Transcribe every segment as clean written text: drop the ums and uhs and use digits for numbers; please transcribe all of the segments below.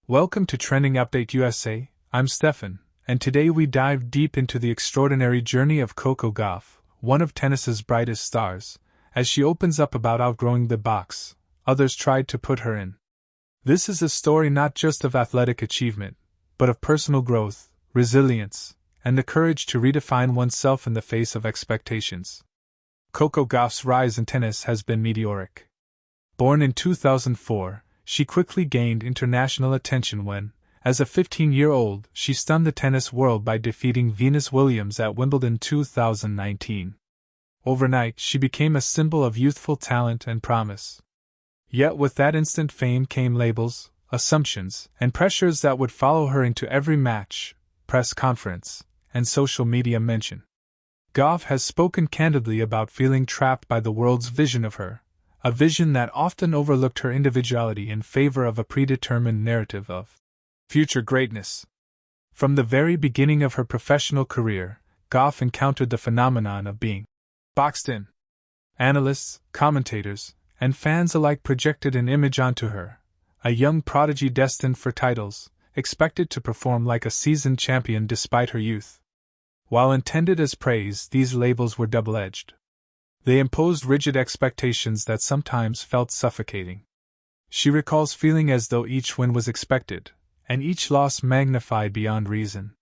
Welcome to Trending Update USA, I'm Steffan, and today we dive deep into the extraordinary journey of Coco Gauff, one of tennis's brightest stars, as she opens up about outgrowing the box others tried to put her in. This is a story not just of athletic achievement, but of personal growth, resilience, and the courage to redefine oneself in the face of expectations. Coco Gauff's rise in tennis has been meteoric. Born in 2004, she quickly gained international attention when, as a 15-year-old, she stunned the tennis world by defeating Venus Williams at Wimbledon 2019. Overnight, she became a symbol of youthful talent and promise. Yet with that instant fame came labels, assumptions, and pressures that would follow her into every match, press conference, and social media mention. Gauff has spoken candidly about feeling trapped by the world's vision of her, a vision that often overlooked her individuality in favor of a predetermined narrative of future greatness. From the very beginning of her professional career, Gauff encountered the phenomenon of being boxed in. Analysts, commentators, and fans alike projected an image onto her, a young prodigy destined for titles, expected to perform like a seasoned champion despite her youth. While intended as praise, these labels were double-edged. They imposed rigid expectations that sometimes felt suffocating. She recalls feeling as though each win was expected, and each loss magnified beyond reason.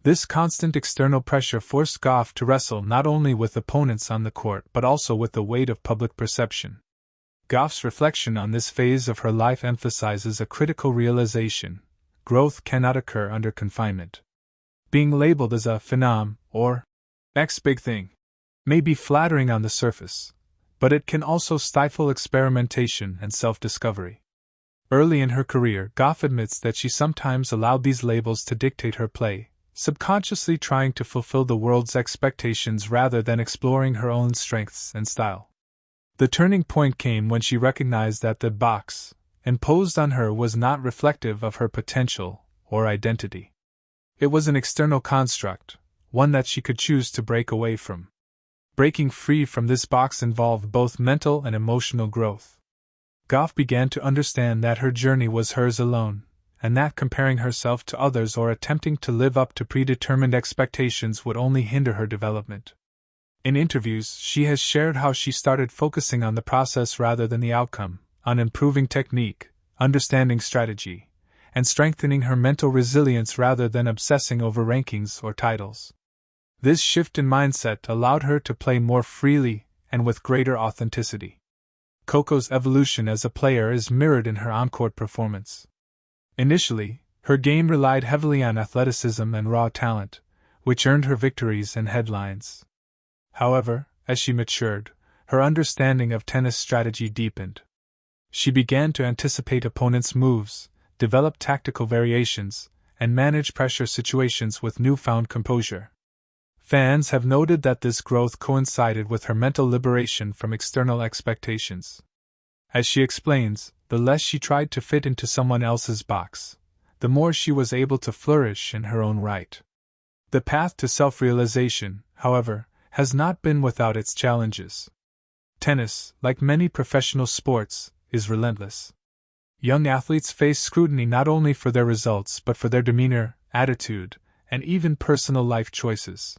This constant external pressure forced Gauff to wrestle not only with opponents on the court but also with the weight of public perception. Gauff's reflection on this phase of her life emphasizes a critical realization: growth cannot occur under confinement. Being labeled as a phenom, or next big thing, may be flattering on the surface, but it can also stifle experimentation and self-discovery. Early in her career, Gauff admits that she sometimes allowed these labels to dictate her play, subconsciously trying to fulfill the world's expectations rather than exploring her own strengths and style. The turning point came when she recognized that the box imposed on her was not reflective of her potential or identity. It was an external construct, one that she could choose to break away from. Breaking free from this box involved both mental and emotional growth. Gauff began to understand that her journey was hers alone, and that comparing herself to others or attempting to live up to predetermined expectations would only hinder her development. In interviews, she has shared how she started focusing on the process rather than the outcome, on improving technique, understanding strategy, and strengthening her mental resilience rather than obsessing over rankings or titles. This shift in mindset allowed her to play more freely and with greater authenticity. Coco's evolution as a player is mirrored in her on-court performance. Initially, her game relied heavily on athleticism and raw talent, which earned her victories and headlines. However, as she matured, her understanding of tennis strategy deepened. She began to anticipate opponents' moves, develop tactical variations, and manage pressure situations with newfound composure. Fans have noted that this growth coincided with her mental liberation from external expectations. As she explains, the less she tried to fit into someone else's box, the more she was able to flourish in her own right. The path to self-realization, however, has not been without its challenges. Tennis, like many professional sports, is relentless. Young athletes face scrutiny not only for their results but for their demeanor, attitude, and even personal life choices.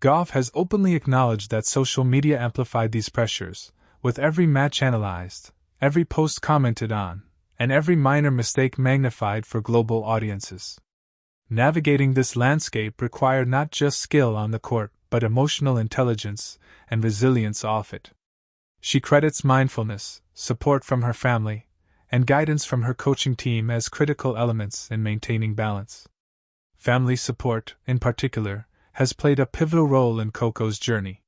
Gauff has openly acknowledged that social media amplified these pressures, with every match analyzed, every post commented on, and every minor mistake magnified for global audiences. Navigating this landscape required not just skill on the court, but emotional intelligence and resilience off it. She credits mindfulness, support from her family, and guidance from her coaching team as critical elements in maintaining balance. Family support, in particular, has played a pivotal role in Coco's journey.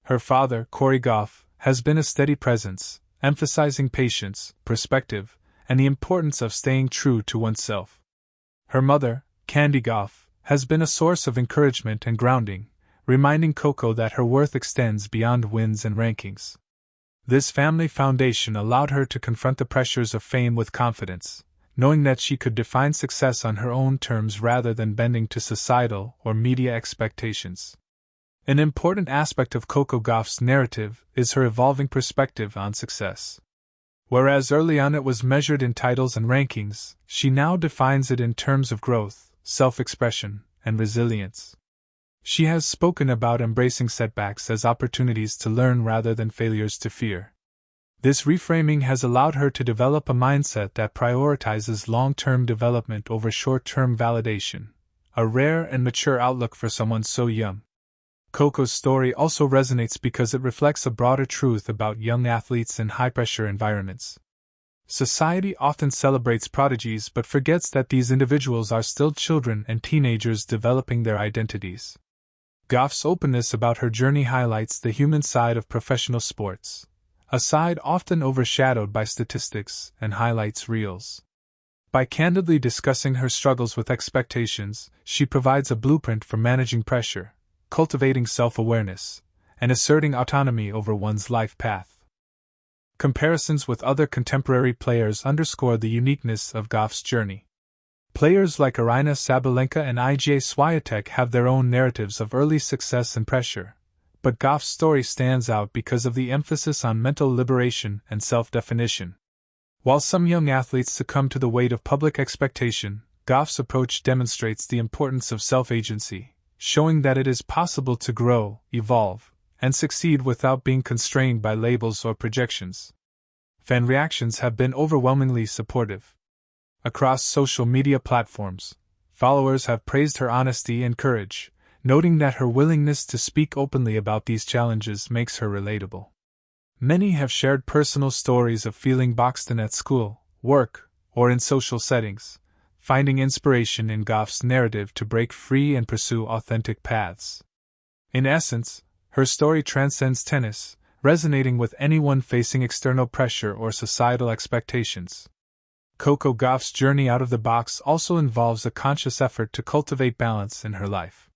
Her father, Coco Gauff, has been a steady presence, emphasizing patience, perspective, and the importance of staying true to oneself. Her mother, Coco Gauff, has been a source of encouragement and grounding, reminding Coco that her worth extends beyond wins and rankings. This family foundation allowed her to confront the pressures of fame with confidence, knowing that she could define success on her own terms rather than bending to societal or media expectations. An important aspect of Coco Gauff's narrative is her evolving perspective on success. Whereas early on it was measured in titles and rankings, she now defines it in terms of growth, self-expression, and resilience. She has spoken about embracing setbacks as opportunities to learn rather than failures to fear. This reframing has allowed her to develop a mindset that prioritizes long-term development over short-term validation, a rare and mature outlook for someone so young. Coco's story also resonates because it reflects a broader truth about young athletes in high-pressure environments. Society often celebrates prodigies but forgets that these individuals are still children and teenagers developing their identities. Gauff's openness about her journey highlights the human side of professional sports, a side often overshadowed by statistics and highlights reels. By candidly discussing her struggles with expectations, she provides a blueprint for managing pressure, cultivating self-awareness, and asserting autonomy over one's life path. Comparisons with other contemporary players underscore the uniqueness of Gauff's journey. Players like Aryna Sabalenka and Iga Swiatek have their own narratives of early success and pressure, but Gauff's story stands out because of the emphasis on mental liberation and self-definition. While some young athletes succumb to the weight of public expectation, Gauff's approach demonstrates the importance of self-agency, showing that it is possible to grow, evolve, and succeed without being constrained by labels or projections. Fan reactions have been overwhelmingly supportive. Across social media platforms, followers have praised her honesty and courage, noting that her willingness to speak openly about these challenges makes her relatable. Many have shared personal stories of feeling boxed in at school, work, or in social settings, finding inspiration in Gauff's narrative to break free and pursue authentic paths. In essence, her story transcends tennis, resonating with anyone facing external pressure or societal expectations. Coco Gauff's journey out of the box also involves a conscious effort to cultivate balance in her life.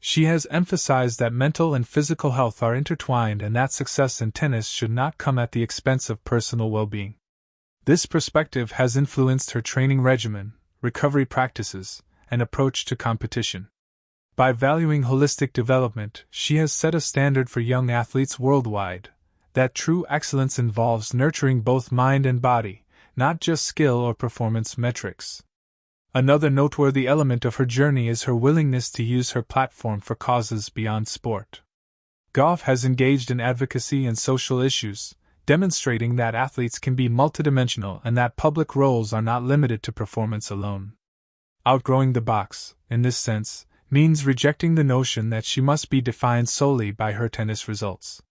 She has emphasized that mental and physical health are intertwined and that success in tennis should not come at the expense of personal well-being. This perspective has influenced her training regimen, recovery practices, and approach to competition. By valuing holistic development, she has set a standard for young athletes worldwide, that true excellence involves nurturing both mind and body, not just skill or performance metrics. Another noteworthy element of her journey is her willingness to use her platform for causes beyond sport. Gauff has engaged in advocacy and social issues, demonstrating that athletes can be multidimensional and that public roles are not limited to performance alone. Outgrowing the box, in this sense, means rejecting the notion that she must be defined solely by her tennis results.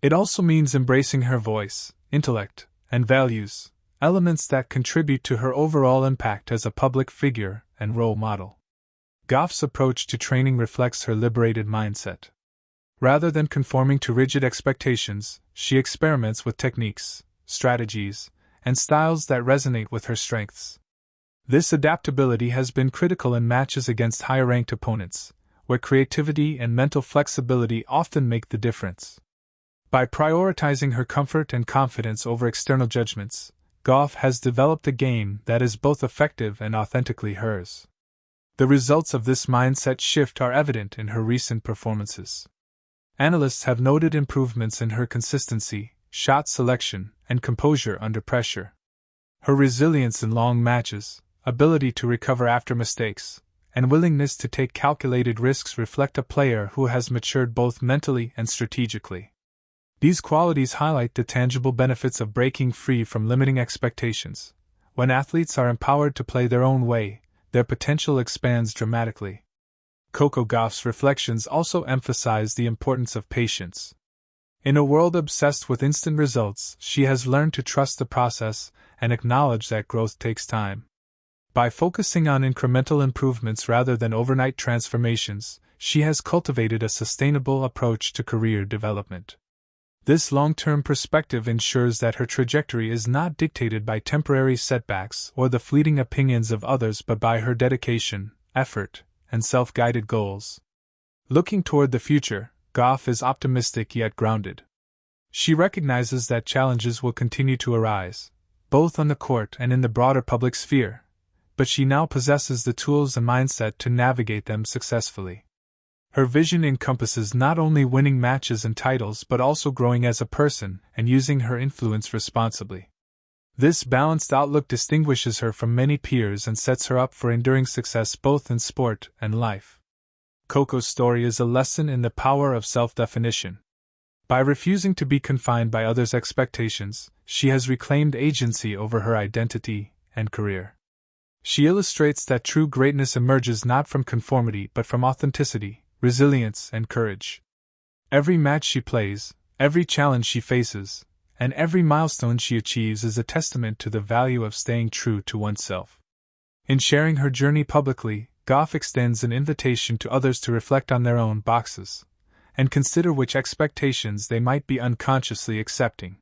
It also means embracing her voice, intellect, and values, elements that contribute to her overall impact as a public figure and role model. Gauff's approach to training reflects her liberated mindset. Rather than conforming to rigid expectations, she experiments with techniques, strategies, and styles that resonate with her strengths. This adaptability has been critical in matches against higher-ranked opponents, where creativity and mental flexibility often make the difference. By prioritizing her comfort and confidence over external judgments, Gauff has developed a game that is both effective and authentically hers. The results of this mindset shift are evident in her recent performances. Analysts have noted improvements in her consistency, shot selection, and composure under pressure. Her resilience in long matches, ability to recover after mistakes, and willingness to take calculated risks reflect a player who has matured both mentally and strategically. These qualities highlight the tangible benefits of breaking free from limiting expectations. When athletes are empowered to play their own way, their potential expands dramatically. Coco Gauff's reflections also emphasize the importance of patience. In a world obsessed with instant results, she has learned to trust the process and acknowledge that growth takes time. By focusing on incremental improvements rather than overnight transformations, she has cultivated a sustainable approach to career development. This long-term perspective ensures that her trajectory is not dictated by temporary setbacks or the fleeting opinions of others but by her dedication, effort, and self-guided goals. Looking toward the future, Gauff is optimistic yet grounded. She recognizes that challenges will continue to arise, both on the court and in the broader public sphere, but she now possesses the tools and mindset to navigate them successfully. Her vision encompasses not only winning matches and titles but also growing as a person and using her influence responsibly. This balanced outlook distinguishes her from many peers and sets her up for enduring success both in sport and life. Coco's story is a lesson in the power of self-definition. By refusing to be confined by others' expectations, she has reclaimed agency over her identity and career. She illustrates that true greatness emerges not from conformity but from authenticity, resilience, and courage. Every match she plays, every challenge she faces, and every milestone she achieves is a testament to the value of staying true to oneself. In sharing her journey publicly, Gauff extends an invitation to others to reflect on their own boxes and consider which expectations they might be unconsciously accepting.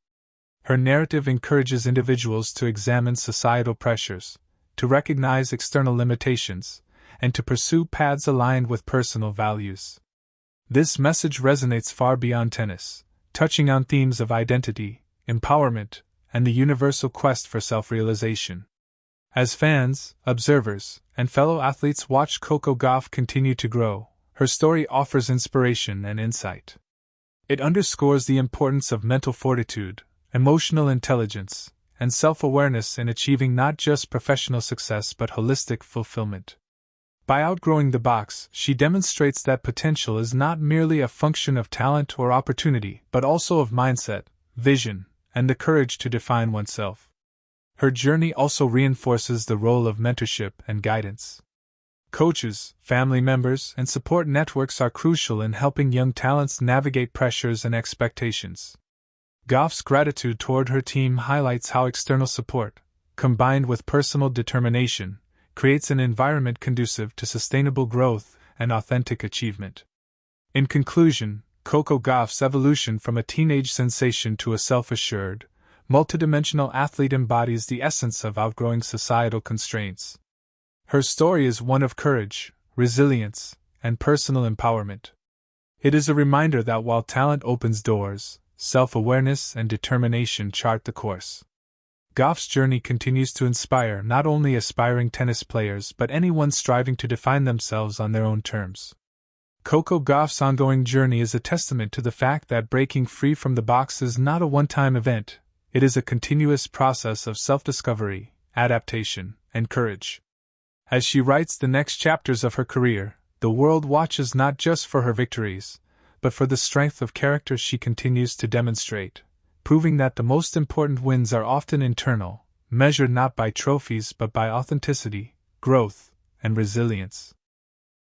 Her narrative encourages individuals to examine societal pressures, to recognize external limitations, and to pursue paths aligned with personal values. This message resonates far beyond tennis, touching on themes of identity, empowerment, and the universal quest for self-realization. As fans, observers, and fellow athletes watch Coco Gauff continue to grow, her story offers inspiration and insight. It underscores the importance of mental fortitude, emotional intelligence, and self-awareness in achieving not just professional success but holistic fulfillment. By outgrowing the box, she demonstrates that potential is not merely a function of talent or opportunity, but also of mindset, vision, and the courage to define oneself. Her journey also reinforces the role of mentorship and guidance. Coaches, family members, and support networks are crucial in helping young talents navigate pressures and expectations. Gauff's gratitude toward her team highlights how external support, combined with personal determination, creates an environment conducive to sustainable growth and authentic achievement. In conclusion, Coco Gauff's evolution from a teenage sensation to a self-assured, multidimensional athlete embodies the essence of outgrowing societal constraints. Her story is one of courage, resilience, and personal empowerment. It is a reminder that while talent opens doors, self-awareness and determination chart the course. Gauff's journey continues to inspire not only aspiring tennis players but anyone striving to define themselves on their own terms. Coco Gauff's ongoing journey is a testament to the fact that breaking free from the box is not a one-time event, it is a continuous process of self-discovery, adaptation, and courage. As she writes the next chapters of her career, the world watches not just for her victories, but for the strength of character she continues to demonstrate, proving that the most important wins are often internal, measured not by trophies but by authenticity, growth, and resilience.